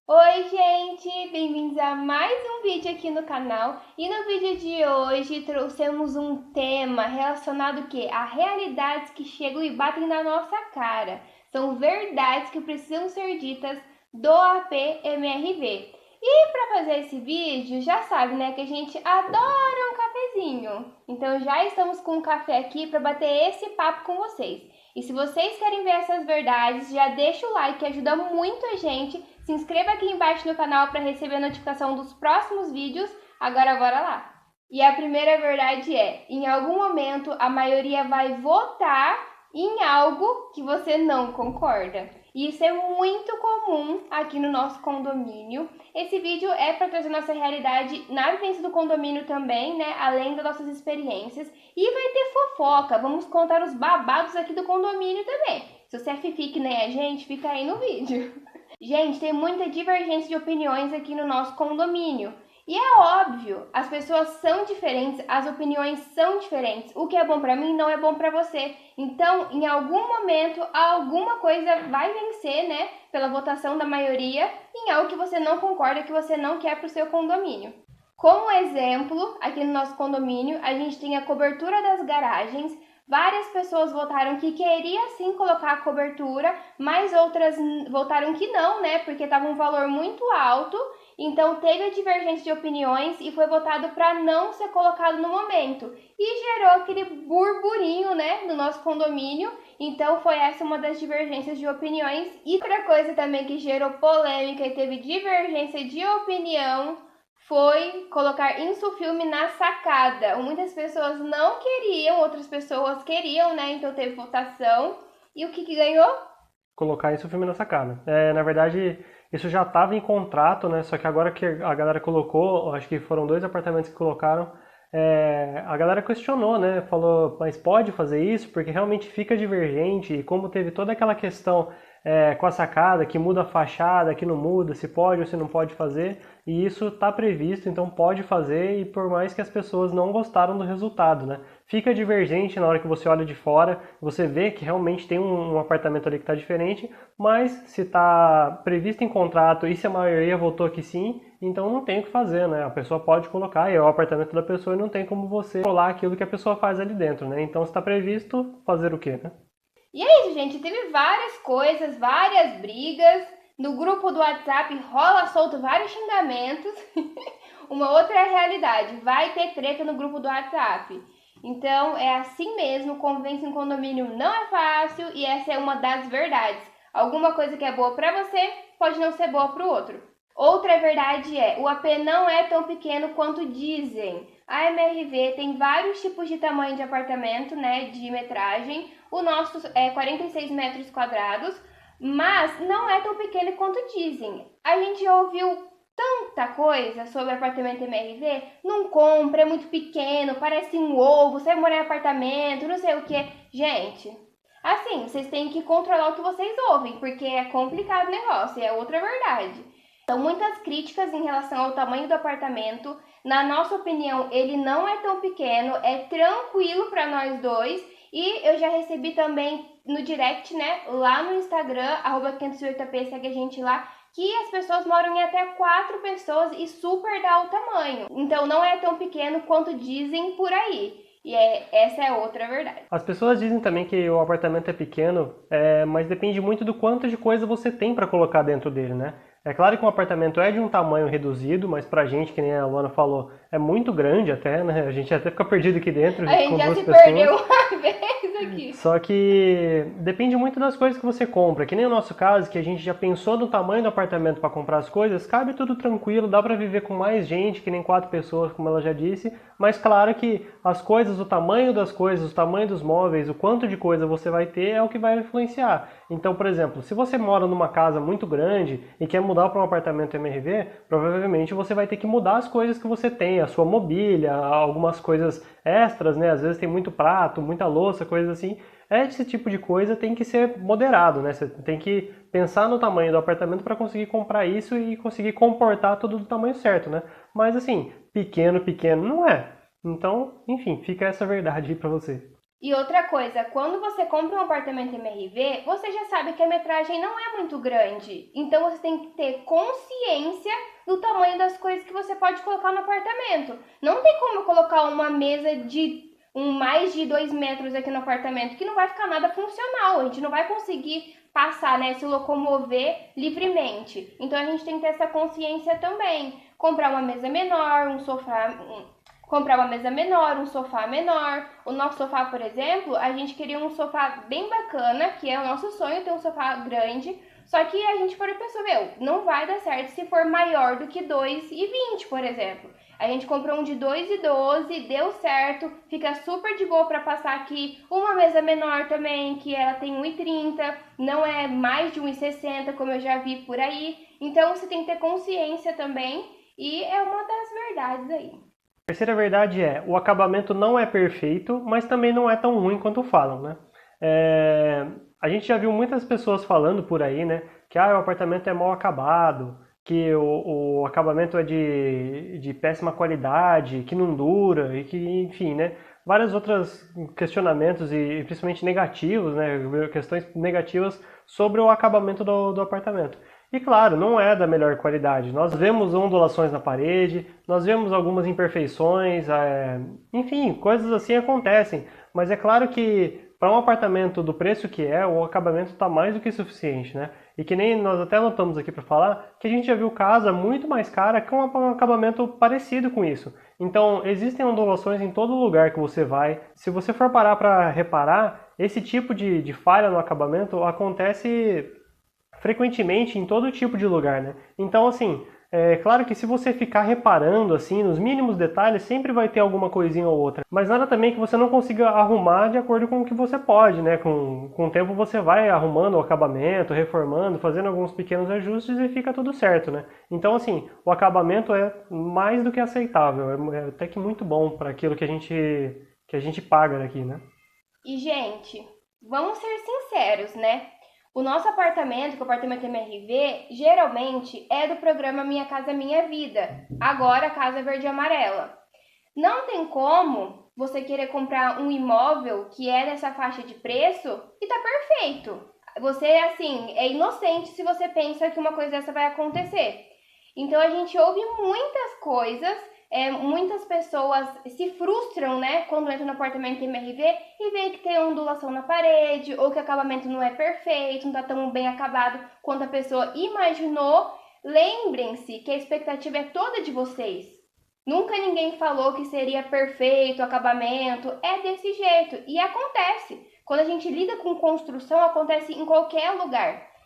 Oi, gente! Bem-vindos a mais um vídeo aqui no canal. E no vídeo de hoje trouxemos um tema relacionado ao quê? A realidades que chegam e batem na nossa cara. São verdades que precisam ser ditas do APMRV. E para fazer esse vídeo, já sabe, né, que a gente adora um cafezinho. Então já estamos com um café aqui para bater esse papo com vocês. E se vocês querem ver essas verdades, já deixa o like, que ajuda muito a gente. Se inscreva aqui embaixo no canal para receber a notificação dos próximos vídeos. Agora bora lá! E a primeira verdade é, em algum momento a maioria vai votar em algo que você não concorda. E isso é muito comum aqui no nosso condomínio. Esse vídeo é para trazer nossa realidade na vivência do condomínio também, né? Além das nossas experiências. E vai ter fofoca, vamos contar os babados aqui do condomínio também. Se você é fifi que nem a gente, fica aí no vídeo. Gente, tem muita divergência de opiniões aqui no nosso condomínio. E é óbvio, as pessoas são diferentes, as opiniões são diferentes. O que é bom para mim não é bom para você. Então, em algum momento, alguma coisa vai vencer, né, pela votação da maioria, em algo que você não concorda, que você não quer para o seu condomínio. Como exemplo, aqui no nosso condomínio, a gente tem a cobertura das garagens. Várias pessoas votaram que queria sim colocar a cobertura, mas outras votaram que não, né? Porque estava um valor muito alto. Então teve a divergência de opiniões e foi votado para não ser colocado no momento. E gerou aquele burburinho, né, no nosso condomínio. Então foi essa uma das divergências de opiniões. E outra coisa também que gerou polêmica e teve divergência de opinião foi colocar insufilme na sacada. Muitas pessoas não queriam, outras pessoas queriam, né? Então teve votação. E o que ganhou? Colocar isso filme na sacada. Na verdade, isso já estava em contrato, né? Só que agora que a galera colocou, acho que foram 2 apartamentos que colocaram, a galera questionou, né? Falou, mas pode fazer isso? Porque realmente fica divergente. E como teve toda aquela questão com a sacada, que muda a fachada, que não muda, se pode ou se não pode fazer, e isso está previsto, então pode fazer, e por mais que as pessoas não gostaram do resultado, né? Fica divergente na hora que você olha de fora, você vê que realmente tem um apartamento ali que está diferente, mas se está previsto em contrato e se a maioria votou que sim, então não tem o que fazer, né? A pessoa pode colocar, e é o apartamento da pessoa e não tem como você colar aquilo que a pessoa faz ali dentro, né? Então se está previsto, fazer o quê, né? E é isso, gente. Teve várias coisas, várias brigas. No grupo do WhatsApp rola solto vários xingamentos. Uma outra realidade, vai ter treta no grupo do WhatsApp. Então é assim mesmo, convivência em condomínio não é fácil e essa é uma das verdades. Alguma coisa que é boa para você pode não ser boa para o outro. Outra verdade é, o AP não é tão pequeno quanto dizem. A MRV tem vários tipos de tamanho de apartamento, né, de metragem. O nosso é 46 metros quadrados, mas não é tão pequeno quanto dizem. A gente ouviu tanta coisa sobre apartamento MRV, não compra, é muito pequeno, parece um ovo, você vai morar em apartamento, não sei o que. Gente, assim, vocês têm que controlar o que vocês ouvem, porque é complicado o negócio, é outra verdade. São muitas críticas em relação ao tamanho do apartamento. Na nossa opinião, ele não é tão pequeno, é tranquilo para nós dois. E eu já recebi também no direct, né, lá no Instagram, @508ap, segue a gente lá, que as pessoas moram em até 4 pessoas e super dá o tamanho. Então não é tão pequeno quanto dizem por aí. E essa é outra verdade. As pessoas dizem também que o apartamento é pequeno, mas depende muito do quanto de coisa você tem para colocar dentro dele, né? É claro que um apartamento é de um tamanho reduzido, mas pra gente, que nem a Luana falou, é muito grande até, né? A gente até fica perdido aqui dentro A gente com já duas se pessoas. perdeu uma vez aqui. Só que depende muito das coisas que você compra. Que nem o nosso caso, que a gente já pensou no tamanho do apartamento para comprar as coisas, cabe tudo tranquilo, dá para viver com mais gente, que nem 4 pessoas, como ela já disse. Mas claro que as coisas, o tamanho das coisas, o tamanho dos móveis, o quanto de coisa você vai ter é o que vai influenciar. Então, por exemplo, se você mora numa casa muito grande e quer mudar para um apartamento MRV, provavelmente você vai ter que mudar as coisas que você tem, a sua mobília, algumas coisas extras, né? Às vezes tem muito prato, muita louça, coisas assim. Esse tipo de coisa tem que ser moderado, né? Você tem que pensar no tamanho do apartamento para conseguir comprar isso e conseguir comportar tudo do tamanho certo, né? Mas assim, pequeno, pequeno não é. Então, enfim, fica essa verdade aí para você. E outra coisa, quando você compra um apartamento MRV, você já sabe que a metragem não é muito grande. Então você tem que ter consciência do tamanho das coisas que você pode colocar no apartamento. Não tem como eu colocar uma mesa de mais de 2 metros aqui no apartamento, que não vai ficar nada funcional. A gente não vai conseguir passar, né, se locomover livremente. Então a gente tem que ter essa consciência também. Comprar uma mesa menor, comprar uma mesa menor, um sofá menor. O nosso sofá, por exemplo, a gente queria um sofá bem bacana, que é o nosso sonho, ter um sofá grande. Só que a gente parou e pensou, não vai dar certo se for maior do que 2,20, por exemplo. A gente comprou um de 2,12, deu certo, fica super de boa para passar aqui. Uma mesa menor também, que ela tem 1,30, não é mais de 1,60, como eu já vi por aí. Então você tem que ter consciência também, e é uma das verdades aí. A terceira verdade é, o acabamento não é perfeito, mas também não é tão ruim quanto falam, né? A gente já viu muitas pessoas falando por aí, né, que o apartamento é mal acabado, que o acabamento é de péssima qualidade, que não dura, e que, enfim, né, vários outros questionamentos, e principalmente negativos, né, questões negativas sobre o acabamento do apartamento. E claro, não é da melhor qualidade. Nós vemos ondulações na parede, nós vemos algumas imperfeições, enfim, coisas assim acontecem. Mas é claro que para um apartamento do preço que é, o acabamento está mais do que suficiente, né? E que nem nós até anotamos aqui para falar, que a gente já viu casa muito mais cara com um acabamento parecido com isso. Então, existem ondulações em todo lugar que você vai. Se você for parar para reparar, esse tipo de falha no acabamento acontece frequentemente em todo tipo de lugar, né? Então, assim, é claro que se você ficar reparando, assim, nos mínimos detalhes, sempre vai ter alguma coisinha ou outra. Mas nada também que você não consiga arrumar de acordo com o que você pode, né? Com o tempo você vai arrumando o acabamento, reformando, fazendo alguns pequenos ajustes e fica tudo certo, né? Então, assim, o acabamento é mais do que aceitável, é até que muito bom para aquilo que a gente paga aqui, né? E, gente, vamos ser sinceros, né? O nosso apartamento, que é o apartamento MRV, geralmente é do programa Minha Casa Minha Vida, agora Casa Verde e Amarela. Não tem como você querer comprar um imóvel que é nessa faixa de preço e tá perfeito. Você, assim, é inocente se você pensa que uma coisa dessa vai acontecer. Então a gente ouve muitas coisas, muitas pessoas se frustram, né, quando entram no apartamento MRV e veem que tem ondulação na parede, ou que o acabamento não é perfeito, não está tão bem acabado quanto a pessoa imaginou. Lembrem-se que a expectativa é toda de vocês. Nunca ninguém falou que seria perfeito o acabamento, é desse jeito, e acontece. Quando a gente lida com construção, acontece em qualquer lugar.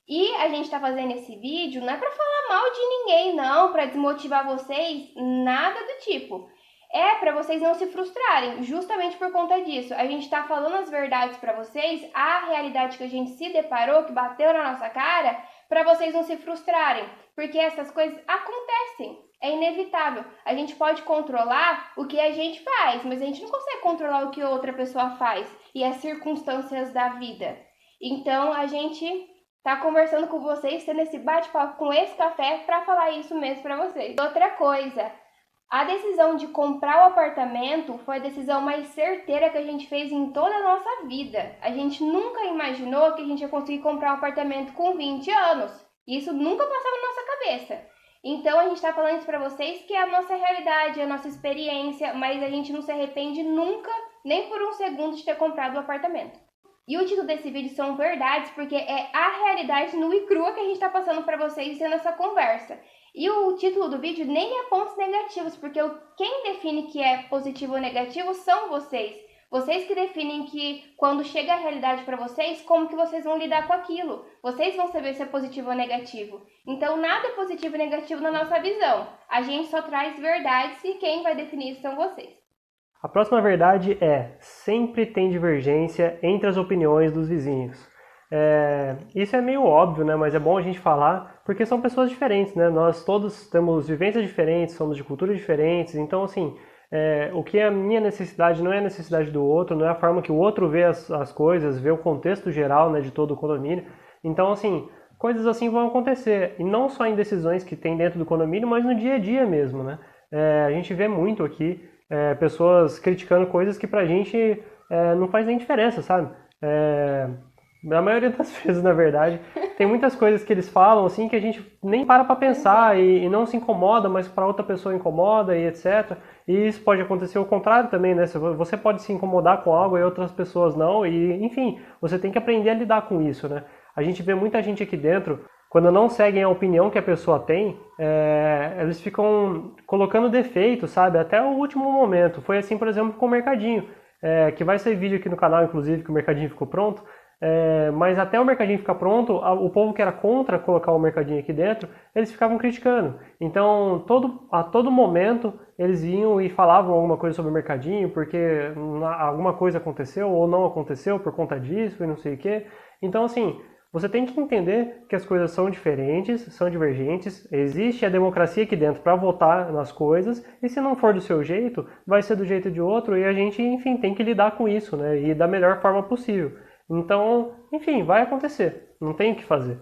E a gente está fazendo esse vídeo não é para falar mal de ninguém, não, para desmotivar vocês, nada do tipo. É para vocês não se frustrarem, justamente por conta disso. A gente está falando as verdades para vocês, a realidade que a gente se deparou, que bateu na nossa cara, para vocês não se frustrarem, porque essas coisas acontecem. É inevitável. A gente pode controlar o que a gente faz, mas a gente não consegue controlar o que outra pessoa faz e as circunstâncias da vida. Então a gente tá conversando com vocês, tendo esse bate-papo com esse café para falar isso mesmo para vocês. Outra coisa, a decisão de comprar o apartamento foi a decisão mais certeira que a gente fez em toda a nossa vida. A gente nunca imaginou que a gente ia conseguir comprar um apartamento com 20 anos. Isso nunca passava na nossa cabeça. Então a gente está falando isso para vocês que é a nossa realidade, a nossa experiência, mas a gente não se arrepende nunca, nem por um segundo, de ter comprado o apartamento. E o título desse vídeo são verdades, porque é a realidade nua e crua que a gente está passando para vocês tendo essa conversa. E o título do vídeo nem é pontos negativos, porque quem define que é positivo ou negativo são vocês. Vocês que definem que quando chega a realidade para vocês, como que vocês vão lidar com aquilo. Vocês vão saber se é positivo ou negativo. Então nada é positivo e negativo na nossa visão. A gente só traz verdades e quem vai definir isso são vocês. A próxima verdade é, sempre tem divergência entre as opiniões dos vizinhos. Isso é meio óbvio, né? Mas é bom a gente falar, porque são pessoas diferentes, né? Nós todos temos vivências diferentes, somos de culturas diferentes, então assim, o que é a minha necessidade não é a necessidade do outro, não é a forma que o outro vê as coisas, vê o contexto geral, né, de todo o condomínio. Então assim, coisas assim vão acontecer, e não só em decisões que tem dentro do condomínio, mas no dia a dia mesmo, né? A gente vê muito aqui, pessoas criticando coisas que pra gente não faz nem diferença, sabe? Na maioria das vezes, na verdade, tem muitas coisas que eles falam assim que a gente nem para pensar e não se incomoda, mas para outra pessoa incomoda e etc. E isso pode acontecer o contrário também, né? Você pode se incomodar com algo e outras pessoas não, e enfim, você tem que aprender a lidar com isso, né? A gente vê muita gente aqui dentro, quando não seguem a opinião que a pessoa tem, eles ficam colocando defeito, sabe? Até o último momento. Foi assim, por exemplo, com o Mercadinho, que vai ser vídeo aqui no canal, inclusive, que o Mercadinho ficou pronto. Mas até o Mercadinho ficar pronto, o povo que era contra colocar o Mercadinho aqui dentro, eles ficavam criticando. Então, a todo momento, eles iam e falavam alguma coisa sobre o Mercadinho, porque alguma coisa aconteceu ou não aconteceu por conta disso e não sei o quê. Então, assim, você tem que entender que as coisas são diferentes, são divergentes, existe a democracia aqui dentro para votar nas coisas, e se não for do seu jeito, vai ser do jeito de outro, e a gente, enfim, tem que lidar com isso, né? E da melhor forma possível. Então, enfim, vai acontecer, não tem o que fazer.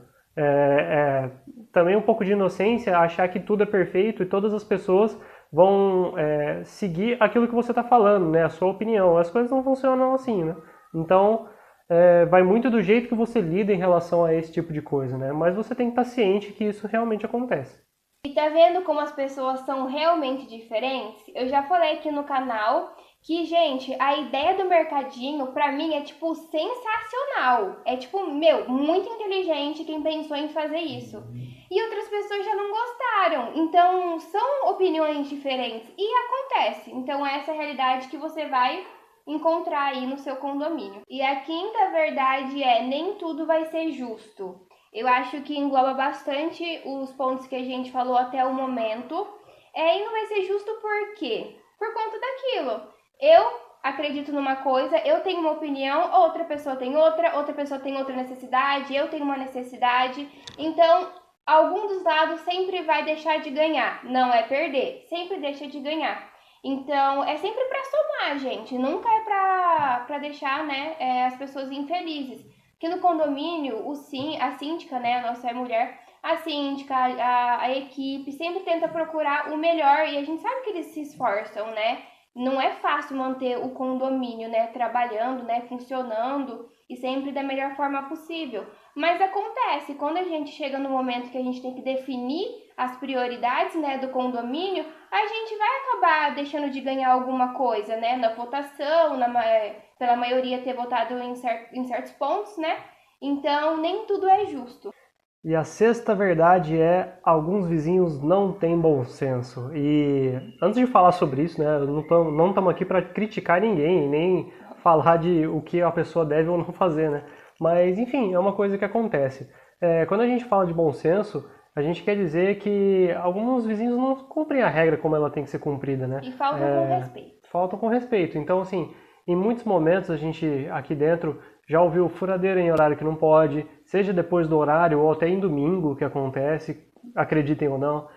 Também um pouco de inocência achar que tudo é perfeito e todas as pessoas vão seguir aquilo que você está falando, né? A sua opinião. As coisas não funcionam assim, né? Então, vai muito do jeito que você lida em relação a esse tipo de coisa, né? Mas você tem que estar ciente que isso realmente acontece. E tá vendo como as pessoas são realmente diferentes? Eu já falei aqui no canal que, gente, a ideia do mercadinho, pra mim, é, tipo, sensacional. É, tipo, muito inteligente quem pensou em fazer isso. E outras pessoas já não gostaram. Então, são opiniões diferentes. E acontece. Então, essa é a realidade que você vai encontrar aí no seu condomínio. E a quinta verdade é: nem tudo vai ser justo. Eu acho que engloba bastante os pontos que a gente falou até o momento. E não vai ser justo por quê? Por conta daquilo. Eu acredito numa coisa, eu tenho uma opinião, outra pessoa tem outra pessoa tem outra necessidade, eu tenho uma necessidade. Então, algum dos lados sempre vai deixar de ganhar. Não é perder, sempre deixa de ganhar. Então, é sempre para somar, gente. Nunca é para deixar, né, as pessoas infelizes. Porque no condomínio, a síndica, né, a nossa mulher, a síndica, a equipe sempre tenta procurar o melhor e a gente sabe que eles se esforçam, né? Não é fácil manter o condomínio, né, trabalhando, né, funcionando e sempre da melhor forma possível. Mas acontece, quando a gente chega no momento que a gente tem que definir as prioridades, né, do condomínio, a gente vai acabar deixando de ganhar alguma coisa, né, na votação, pela maioria ter votado em certos pontos, né? Então, nem tudo é justo. E a sexta verdade é: alguns vizinhos não têm bom senso. E antes de falar sobre isso, né, não estamos aqui para criticar ninguém, nem falar de o que a pessoa deve ou não fazer, né? Mas, enfim, é uma coisa que acontece. Quando a gente fala de bom senso, a gente quer dizer que alguns vizinhos não cumprem a regra como ela tem que ser cumprida, né? E faltam com respeito. Faltam com respeito. Então, assim, em muitos momentos a gente aqui dentro já ouviu furadeira em horário que não pode, seja depois do horário ou até em domingo que acontece, acreditem ou não.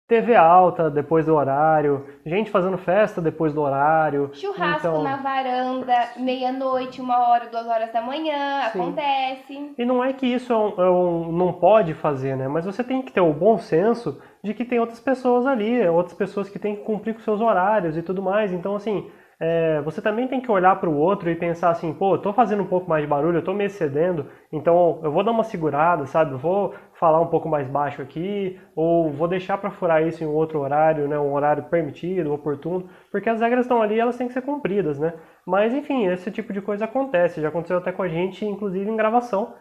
TV alta depois do horário, gente fazendo festa depois do horário. Churrasco Então, na varanda, meia-noite, 1 hora, 2 horas da manhã, sim. Acontece. E não é que isso não pode fazer, né? Mas você tem que ter o bom senso de que tem outras pessoas ali, outras pessoas que têm que cumprir com seus horários e tudo mais. Então, assim, você também tem que olhar para o outro e pensar assim: pô, eu tô fazendo um pouco mais de barulho, eu tô me excedendo, então eu vou dar uma segurada, sabe? Eu vou falar um pouco mais baixo aqui, ou vou deixar para furar isso em um outro horário, né? Um horário permitido, oportuno, porque as regras estão ali e elas têm que ser cumpridas, né? Mas, enfim, esse tipo de coisa acontece, já aconteceu até com a gente, inclusive em gravação.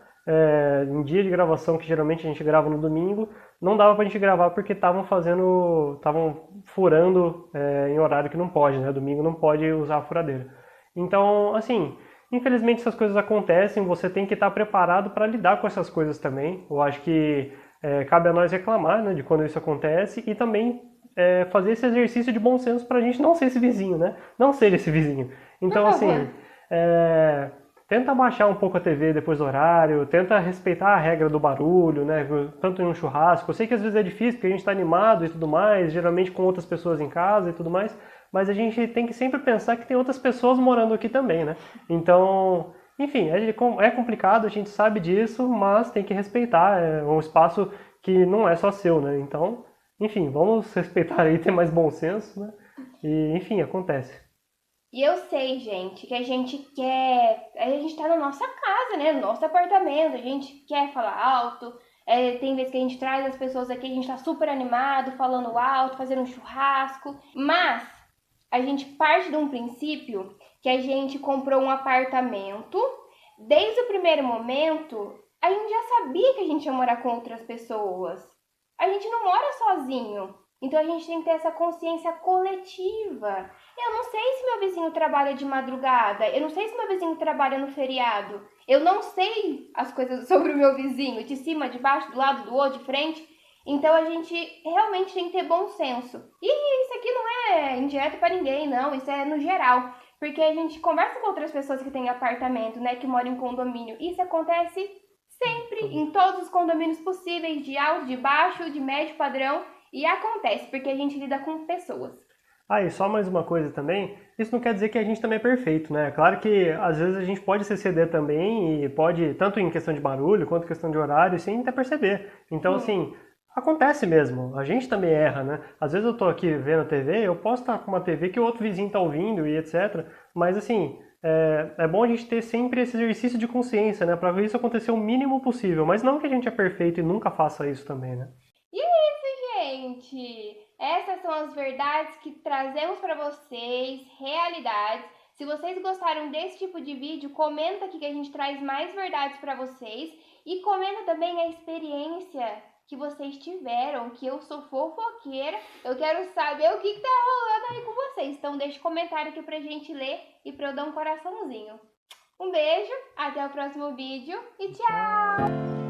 Em dia de gravação, que geralmente a gente grava no domingo, não dava pra gente gravar porque estavam furando em horário que não pode, né? Domingo não pode usar a furadeira. Então, assim, infelizmente essas coisas acontecem, você tem que estar preparado para lidar com essas coisas também. Eu acho que cabe a nós reclamar, né, de quando isso acontece e também fazer esse exercício de bom senso pra gente não ser esse vizinho, né? Não ser esse vizinho. Então, assim, tenta baixar um pouco a TV depois do horário, tenta respeitar a regra do barulho, né? Tanto em um churrasco. Eu sei que às vezes é difícil porque a gente está animado e tudo mais, geralmente com outras pessoas em casa e tudo mais, mas a gente tem que sempre pensar que tem outras pessoas morando aqui também, né? Então, enfim, é complicado, a gente sabe disso, mas tem que respeitar, é um espaço que não é só seu, né? Então, enfim, vamos respeitar aí, ter mais bom senso, né? E, enfim, acontece. E eu sei, gente, que a gente quer. A gente tá na nossa casa, né? No nosso apartamento, a gente quer falar alto. Tem vezes que a gente traz as pessoas aqui, a gente tá super animado, falando alto, fazendo um churrasco. Mas a gente parte de um princípio que a gente comprou um apartamento. Desde o primeiro momento, a gente já sabia que a gente ia morar com outras pessoas. A gente não mora sozinho. Então a gente tem que ter essa consciência coletiva. Eu não sei se meu vizinho trabalha de madrugada. Eu não sei se meu vizinho trabalha no feriado. Eu não sei as coisas sobre o meu vizinho, de cima, de baixo, do lado, do outro, de frente. Então a gente realmente tem que ter bom senso. E isso aqui não é indireto para ninguém, não. Isso é no geral. Porque a gente conversa com outras pessoas que têm apartamento, né? Que moram em condomínio. Isso acontece sempre, em todos os condomínios possíveis, de alto, de baixo, de médio padrão. E acontece, porque a gente lida com pessoas. Ah, e só mais uma coisa também, isso não quer dizer que a gente também é perfeito, né? Claro que às vezes a gente pode se exceder também e pode, tanto em questão de barulho quanto questão de horário, sem até perceber. Então, Sim. assim, acontece mesmo, a gente também erra, né? Às vezes eu tô aqui vendo a TV, eu posso estar com uma TV que o outro vizinho tá ouvindo e etc. Mas, assim, é bom a gente ter sempre esse exercício de consciência, né? Pra ver isso acontecer o mínimo possível. Mas não que a gente é perfeito e nunca faça isso também, né? E é isso, gente! Essas são as verdades que trazemos para vocês, realidades. Se vocês gostaram desse tipo de vídeo, comenta aqui que a gente traz mais verdades para vocês e comenta também a experiência que vocês tiveram, que eu sou fofoqueira, eu quero saber o que tá rolando aí com vocês. Então deixa comentário aqui pra gente ler e pra eu dar um coraçãozinho. Um beijo, até o próximo vídeo e tchau! Tchau!